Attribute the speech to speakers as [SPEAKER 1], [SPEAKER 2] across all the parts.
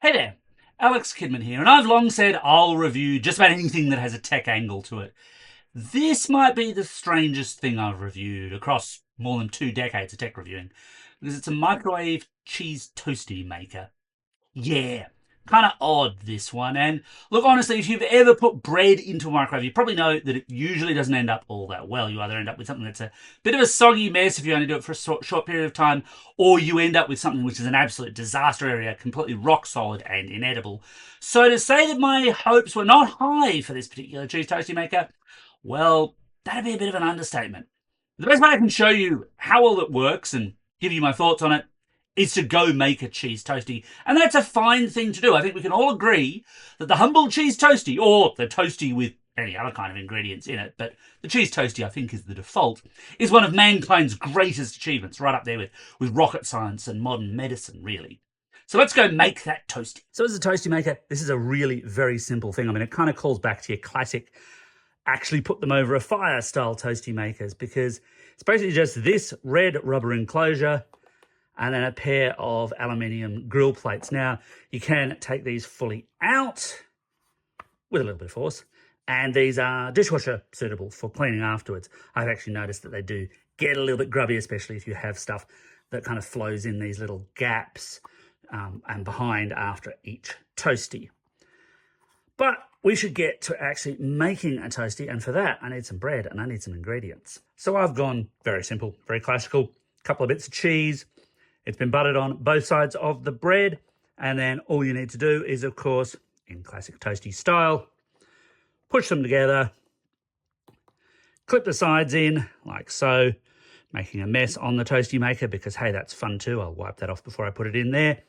[SPEAKER 1] Hey there, Alex Kidman here, and I've long said I'll review just about anything that has a tech angle to it. This might be the strangest thing I've reviewed across more than 2 decades of tech reviewing, because it's a microwave cheese toasty maker. Yeah, kind of odd, this one. And look, honestly, if you've ever put bread into a microwave, you probably know that it usually doesn't end up all that well. You either end up with something that's a bit of a soggy mess if you only do it for a short period of time, or you end up with something which is an absolute disaster area, completely rock solid and inedible. So to say that my hopes were not high for this particular cheese toasty maker, well, that'd be a bit of an understatement. The best way I can show you how well it works and give you my thoughts on it is to go make a cheese toasty. And that's a fine thing to do. I think we can all agree that the humble cheese toasty, or the toasty with any other kind of ingredients in it, but the cheese toasty, I think, is the default, is one of mankind's greatest achievements, right up there with rocket science and modern medicine, really. So let's go make that toasty. So as a toasty maker, this is a really very simple thing. I mean, it kind of calls back to your classic actually put them over a fire style toasty makers, because it's basically just this red rubber enclosure and then a pair of aluminium grill plates. Now, you can take these fully out with a little bit of force, and these are dishwasher suitable for cleaning afterwards. I've actually noticed that they do get a little bit grubby, especially if you have stuff that kind of flows in these little gaps and behind after each toasty. But we should get to actually making a toasty, and for that, I need some bread and I need some ingredients. So I've gone very simple, very classical. A couple of bits of cheese. It's been buttered on both sides of the bread, and then all you need to do is, of course, in classic toasty style, push them together, clip the sides in like so, making a mess on the toasty maker because, hey, that's fun too. I'll wipe that off before I put it in there.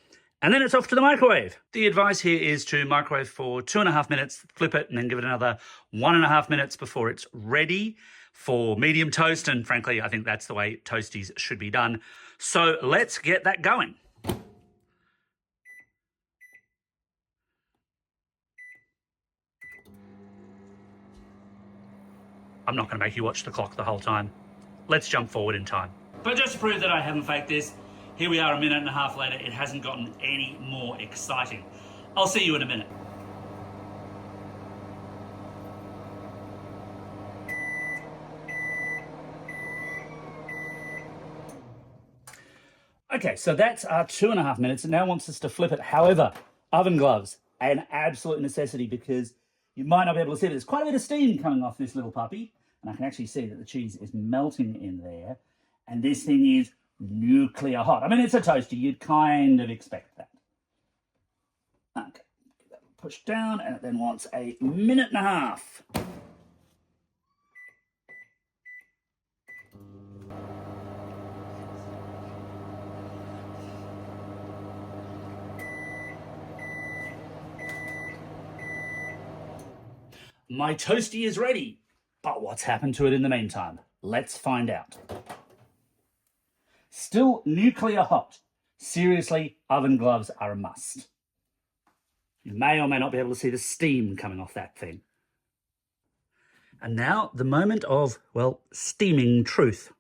[SPEAKER 1] And then it's off to the microwave. The advice here is to microwave for 2.5 minutes, flip it, and then give it another 1.5 minutes before it's ready for medium toast. And frankly, I think that's the way toasties should be done. So let's get that going. I'm not going to make you watch the clock the whole time. Let's jump forward in time. But just to prove that I haven't faked this, here we are 1.5 minutes later. It hasn't gotten any more exciting. I'll see you in a minute. Okay, so that's our 2.5 minutes. It now wants us to flip it. However, oven gloves, an absolute necessity, because you might not be able to see it. There's quite a bit of steam coming off this little puppy, and I can actually see that the cheese is melting in there, and this thing is nuclear hot. I mean, it's a toaster. You'd kind of expect that. Okay, get that pushed down, and it then wants 1.5 minutes. My toasty is ready, but what's happened to it in the meantime? Let's find out. Still nuclear hot. Seriously, oven gloves are a must. You may or may not be able to see the steam coming off that thing. And now the moment of, well, steaming truth.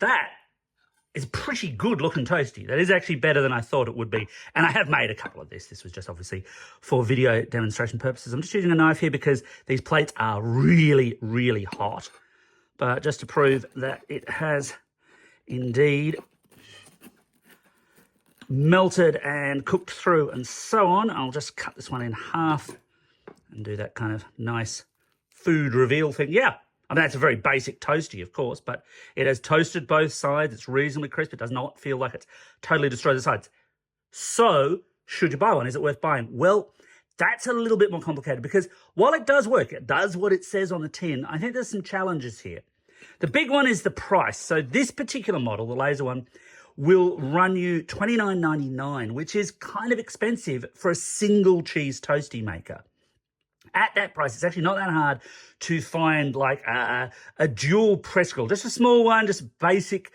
[SPEAKER 1] That is pretty good looking toasty. That is actually better than I thought it would be. And I have made a couple of this. This was just obviously for video demonstration purposes. I'm just using a knife here because these plates are really, really hot. But just to prove that it has indeed melted and cooked through and so on, I'll just cut this one in half and do that kind of nice food reveal thing. Yeah, I mean, that's a very basic toasty, of course, but it has toasted both sides. It's reasonably crisp. It does not feel like it's totally destroyed the sides. So, should you buy one? Is it worth buying? Well, that's a little bit more complicated, because while it does work, it does what it says on the tin, I think there's some challenges here. The big one is the price. So this particular model, the laser one, will run you $29.99, which is kind of expensive for a single cheese toasty maker. At that price, it's actually not that hard to find like a dual press grill, just a small one, just basic,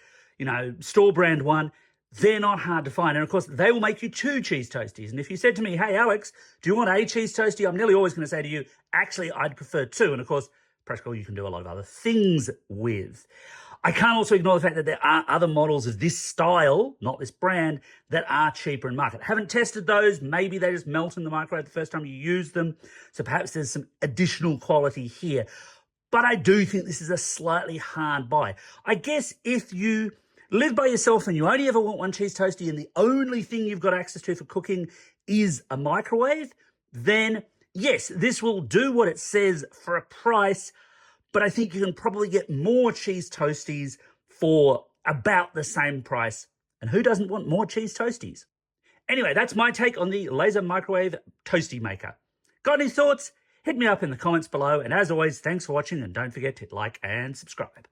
[SPEAKER 1] store brand one. They're not hard to find. And of course, they will make you 2 cheese toasties. And if you said to me, hey, Alex, do you want a cheese toasty? I'm nearly always going to say to you, actually, I'd prefer 2. And of course, press grill you can do a lot of other things with. I can't also ignore the fact that there are other models of this style, not this brand, that are cheaper in market. Haven't tested those. Maybe they just melt in the microwave the first time you use them. So perhaps there's some additional quality here. But I do think this is a slightly hard buy. I guess if you live by yourself and you only ever want one cheese toastie and the only thing you've got access to for cooking is a microwave, then yes, this will do what it says for a price, but I think you can probably get more cheese toasties for about the same price. And who doesn't want more cheese toasties? Anyway, that's my take on the laser microwave toastie maker. Got any thoughts? Hit me up in the comments below. And as always, thanks for watching and don't forget to like and subscribe.